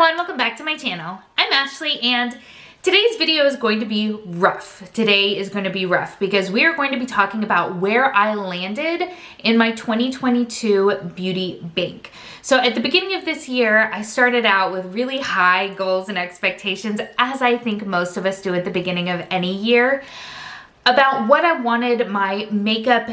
everyone, welcome back to my channel. I'm Ashley and today's video is going to be rough. Today is going to be rough because we are going to be talking about where I landed in my 2022 beauty bank. So at the beginning of this year, I started out with really high goals and expectations, as I think most of us do at the beginning of any year, about what I wanted my makeup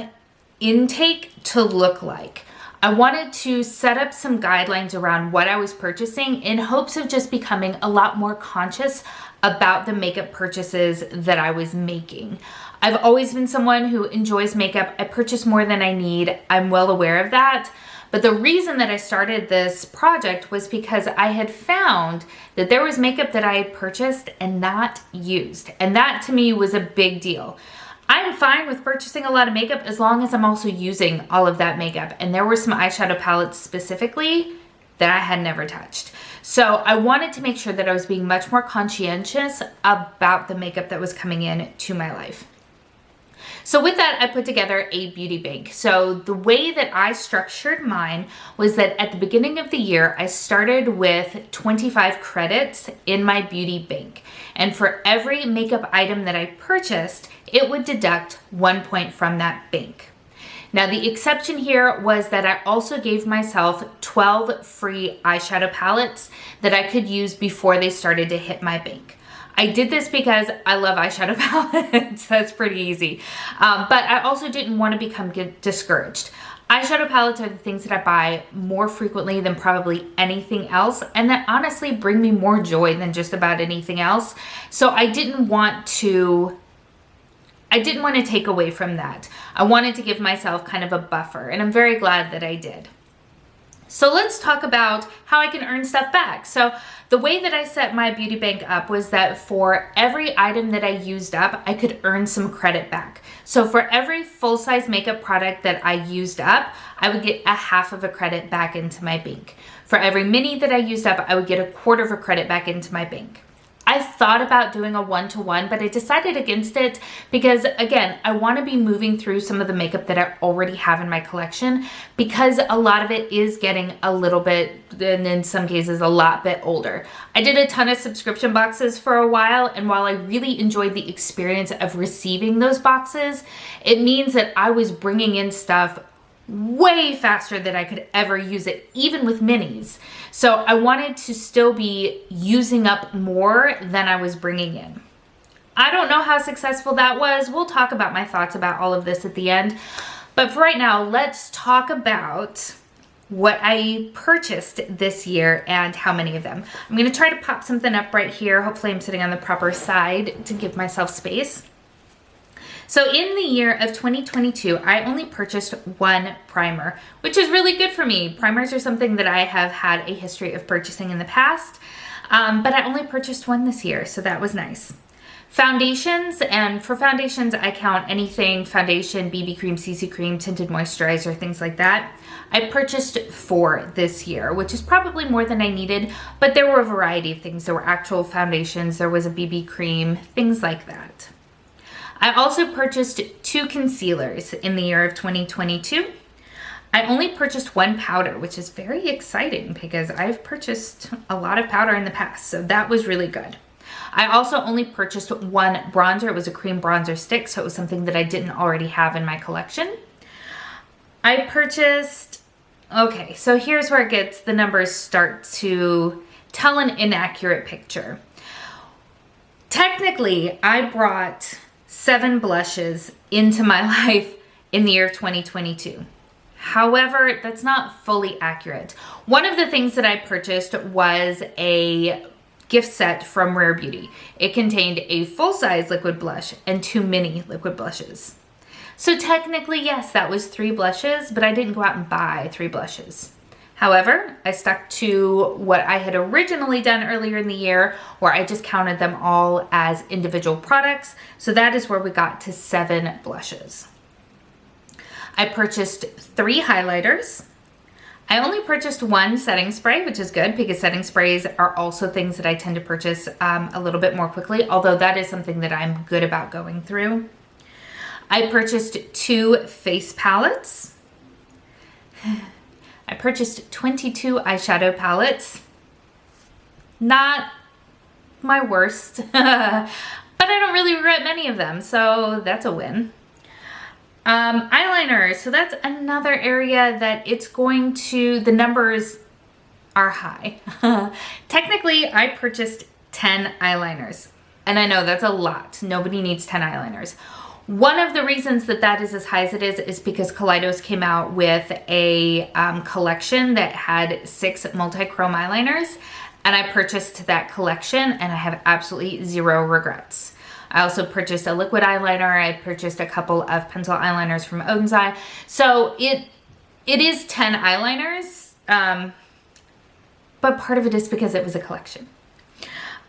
intake to look like. I wanted to set up some guidelines around what I was purchasing in hopes of just becoming a lot more conscious about the makeup purchases that I was making. I've always been someone who enjoys makeup. I purchase more than I need. I'm well aware of that. But the reason that I started this project was because I had found that there was makeup that I had purchased and not used. And that to me was a big deal. I'm fine with purchasing a lot of makeup as long as I'm also using all of that makeup. And there were some eyeshadow palettes specifically that I had never touched. So I wanted to make sure that I was being much more conscientious about the makeup that was coming in to my life. So with that, I put together a beauty bank. So the way that I structured mine was that at the beginning of the year, I started with 25 credits in my beauty bank. And for every makeup item that I purchased, it would deduct 1 point from that bank. Now the exception here was that I also gave myself 12 free eyeshadow palettes that I could use before they started to hit my bank. I did this because I love eyeshadow palettes. That's pretty easy. But I also didn't want to become discouraged. Eyeshadow palettes are the things that I buy more frequently than probably anything else, and that honestly bring me more joy than just about anything else. So I didn't want to take away from that. I wanted to give myself kind of a buffer, and I'm very glad that I did. So let's talk about how I can earn stuff back. So the way that I set my beauty bank up was that for every item that I used up, I could earn some credit back. So for every full-size makeup product that I used up, I would get a half of a credit back into my bank. For every mini that I used up, I would get a quarter of a credit back into my bank. I thought about doing a one-to-one, but I decided against it because, again, I want to be moving through some of the makeup that I already have in my collection because a lot of it is getting a little bit, and in some cases, a lot bit older. I did a ton of subscription boxes for a while, and while I really enjoyed the experience of receiving those boxes, it means that I was bringing in stuff way faster than I could ever use it, even with minis. So I wanted to still be using up more than I was bringing in. I don't know how successful that was. We'll talk about my thoughts about all of this at the end. But for right now, let's talk about what I purchased this year and how many of them. I'm going to try to pop something up right here. Hopefully I'm sitting on the proper side to give myself space. So in the year of 2022, I only purchased one primer, which is really good for me. Primers are something that I have had a history of purchasing in the past, but I only purchased one this year, so that was nice. Foundations, and for foundations, I count anything foundation, BB cream, CC cream, tinted moisturizer, things like that. I purchased 4 this year, which is probably more than I needed, but there were a variety of things. There were actual foundations, there was a BB cream, things like that. I also purchased 2 concealers in the year of 2022. I only purchased 1 powder, which is very exciting because I've purchased a lot of powder in the past, so that was really good. I also only purchased 1 bronzer. It was a cream bronzer stick, so it was something that I didn't already have in my collection. I purchased, okay, so here's where the numbers start to tell an inaccurate picture. Technically, I brought 7 blushes into my life in the year of 2022. However, that's not fully accurate. One of the things that I purchased was a gift set from Rare Beauty. It contained a full-size liquid blush and 2 mini liquid blushes. So technically, yes, that was 3 blushes, but I didn't go out and buy 3 blushes. However, I stuck to what I had originally done earlier in the year, where I just counted them all as individual products. So that is where we got to 7 blushes. I purchased 3 highlighters. I only purchased 1 setting spray, which is good because setting sprays are also things that I tend to purchase a little bit more quickly, although that is something that I'm good about going through. I purchased 2 face palettes. I purchased 22 eyeshadow palettes. Not my worst, but I don't really regret many of them, so that's a win. Eyeliner, so that's another area that the numbers are high. Technically, I purchased 10 eyeliners, and I know that's a lot. Nobody needs 10 eyeliners. One of the reasons that is as high as it is because Kaleidos came out with a collection that had 6 multi-chrome eyeliners, and I purchased that collection, and I have absolutely zero regrets. I also purchased a liquid eyeliner. I purchased a couple of pencil eyeliners from Odin's Eye. So it is 10 eyeliners, but part of it is because it was a collection.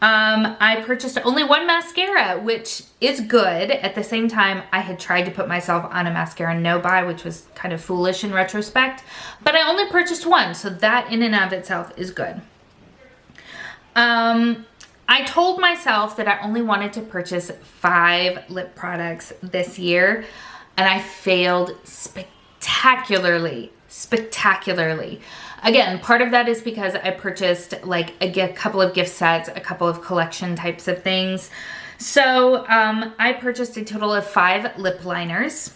I purchased only one mascara, which is good. At the same time, I had tried to put myself on a mascara no-buy, which was kind of foolish in retrospect, but I only purchased one, so that in and of itself is good. I told myself that I only wanted to purchase 5 lip products this year, and I failed spectacularly. Again, part of that is because I purchased like a couple of gift sets, a couple of collection types of things. So I purchased a total of 5 lip liners,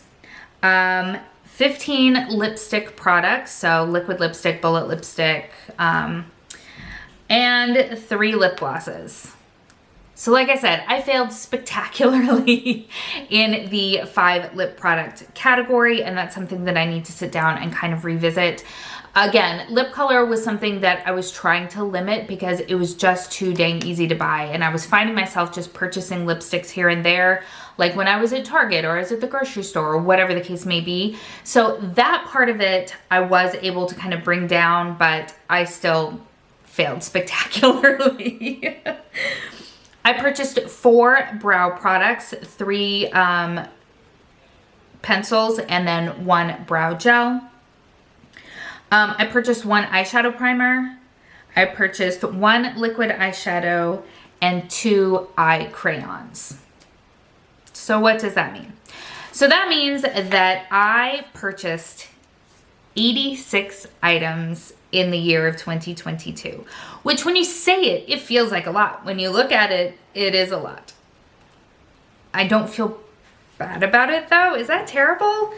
15 lipstick products, so liquid lipstick, bullet lipstick, and 3 lip glosses. So like I said, I failed spectacularly in the 5 lip product category, and that's something that I need to sit down and kind of revisit. Again, lip color was something that I was trying to limit because it was just too dang easy to buy, and I was finding myself just purchasing lipsticks here and there, like when I was at Target or I was at the grocery store or whatever the case may be. So that part of it I was able to kind of bring down, but I still failed spectacularly. I purchased 4 brow products, 3 pencils, and then 1 brow gel. I purchased 1 eyeshadow primer. I purchased 1 liquid eyeshadow and 2 eye crayons. So what does that mean? So that means that I purchased 86 items in the year of 2022, which when you say it, it feels like a lot. When you look at it, it is a lot. I don't feel bad about it though. Is that terrible?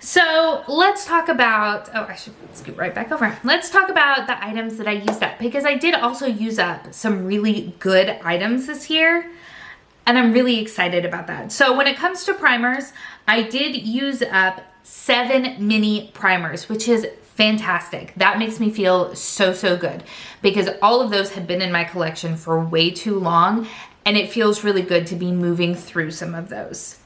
So let's talk about, I should scoot right back over. Let's talk about the items that I used up, because I did also use up some really good items this year, and I'm really excited about that. So when it comes to primers, I did use up 7 mini primers, which is fantastic. That makes me feel so good, because all of those had been in my collection for way too long, and it feels really good to be moving through some of those.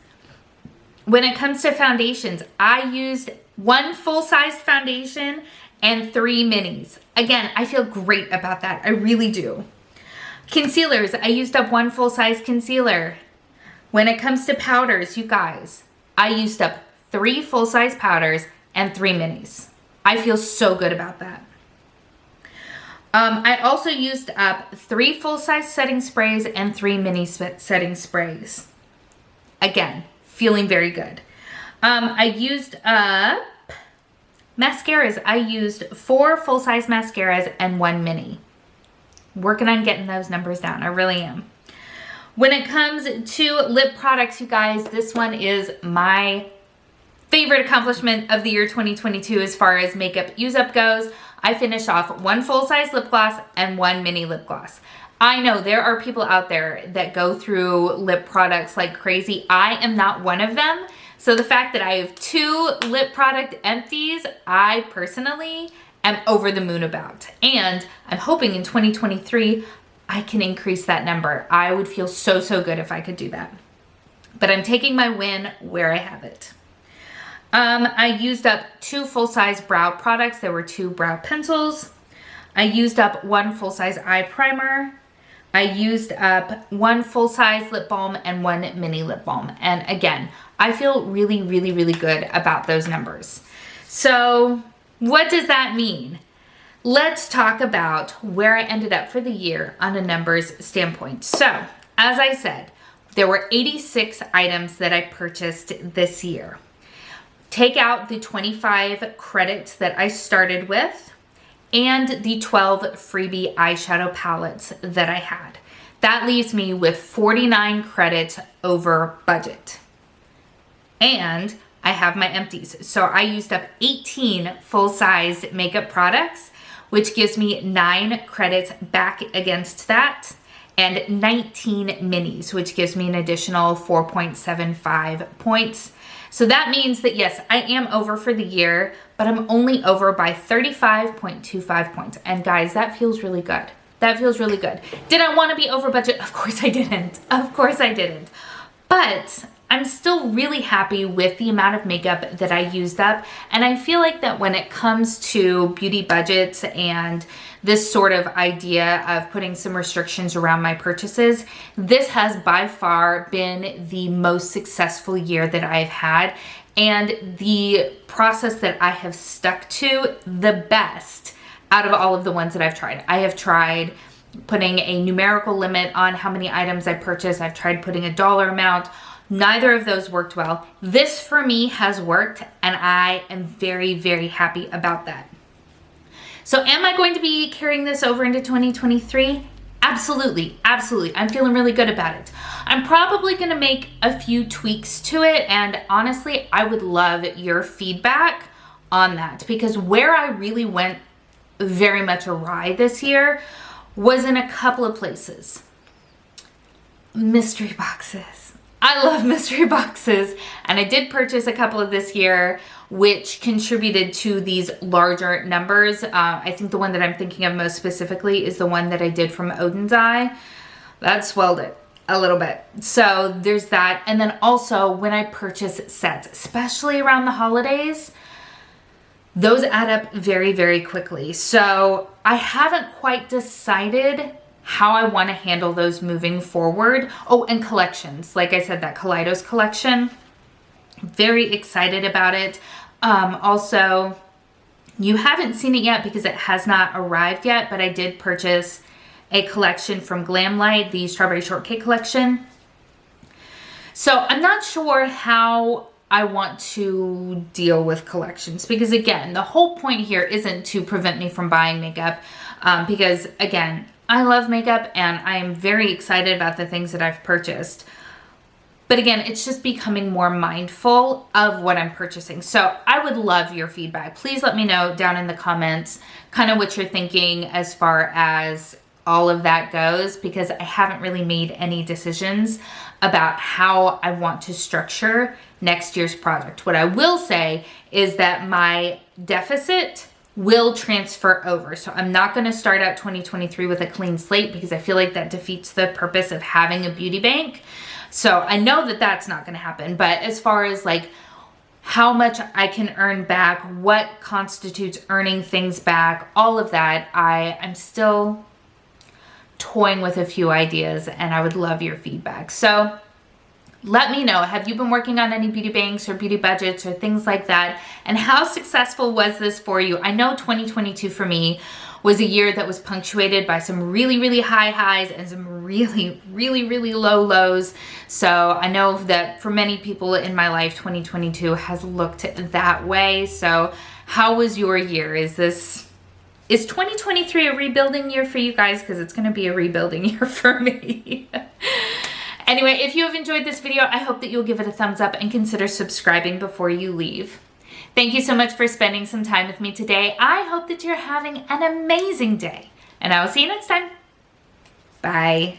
When it comes to foundations, I used 1 full-size foundation and 3 minis. Again, I feel great about that. I really do. Concealers, I used up 1 full-size concealer. When it comes to powders, you guys, I used up 3 full-size powders and 3 minis. I feel so good about that. I also used up 3 full-size setting sprays and 3 mini setting sprays. Again, feeling very good. I used up mascaras. I used 4 full-size mascaras and 1 mini. Working on getting those numbers down. I really am. When it comes to lip products, you guys, this one is my favorite accomplishment of the year 2022 as far as makeup use up goes. I finished off 1 full-size lip gloss and 1 mini lip gloss. I know there are people out there that go through lip products like crazy. I am not one of them. So the fact that I have 2 lip product empties, I personally am over the moon about. And I'm hoping in 2023, I can increase that number. I would feel so good if I could do that. But I'm taking my win where I have it. I used up 2 full-size brow products. There were 2 brow pencils. I used up 1 full-size eye primer. I used up 1 full-size lip balm and 1 mini lip balm. And again, I feel really good about those numbers. So what does that mean? Let's talk about where I ended up for the year on a numbers standpoint. So as I said, there were 86 items that I purchased this year. Take out the 25 credits that I started with, and the 12 freebie eyeshadow palettes that I had. That leaves me with 49 credits over budget. And I have my empties. So I used up 18 full-sized makeup products, which gives me 9 credits back against that, and 19 minis, which gives me an additional 4.75 points. So that means that yes, I am over for the year, but I'm only over by 35.25 points. And guys, that feels really good. That feels really good. Did I want to be over budget? Of course I didn't. Of course I didn't. But I'm still really happy with the amount of makeup that I used up. And I feel like that when it comes to beauty budgets and this sort of idea of putting some restrictions around my purchases, this has by far been the most successful year that I've had, and the process that I have stuck to the best out of all of the ones that I've tried. I have tried putting a numerical limit on how many items I purchase. I've tried putting a dollar amount. Neither of those worked well. This for me has worked, and I am very, very happy about that. So am I going to be carrying this over into 2023? Absolutely, absolutely. I'm feeling really good about it. I'm probably gonna make a few tweaks to it, and honestly, I would love your feedback on that, because where I really went very much awry this year was in a couple of places. Mystery boxes. I love mystery boxes, and I did purchase a couple of this year, which contributed to these larger numbers. I think the one that I'm thinking of most specifically is the one that I did from Odin's Eye. That swelled it a little bit. So there's that. And then also when I purchase sets, especially around the holidays, those add up very, very quickly. So I haven't quite decided how I want to handle those moving forward. Oh, and collections. Like I said, that Kaleidos collection, very excited about it. Also, you haven't seen it yet because it has not arrived yet, but I did purchase a collection from Glamlight, the Strawberry Shortcake collection. So I'm not sure how I want to deal with collections, because again, the whole point here isn't to prevent me from buying makeup, because again, I love makeup and I am very excited about the things that I've purchased. But again, it's just becoming more mindful of what I'm purchasing. So I would love your feedback. Please let me know down in the comments kind of what you're thinking as far as all of that goes, because I haven't really made any decisions about how I want to structure next year's project. What I will say is that my deficit will transfer over. So I'm not going to start out 2023 with a clean slate, because I feel like that defeats the purpose of having a beauty bank. So I know that that's not going to happen. But as far as like how much I can earn back, what constitutes earning things back, all of that, I'm still toying with a few ideas, and I would love your feedback. So let me know, have you been working on any beauty banks or beauty budgets or things like that? And how successful was this for you? I know 2022 for me was a year that was punctuated by some really, really high highs and some really, really, really low lows. So I know that for many people in my life, 2022 has looked that way. So how was your year? Is 2023 a rebuilding year for you guys? Because it's going to be a rebuilding year for me. Anyway, if you have enjoyed this video, I hope that you'll give it a thumbs up and consider subscribing before you leave. Thank you so much for spending some time with me today. I hope that you're having an amazing day, and I will see you next time. Bye.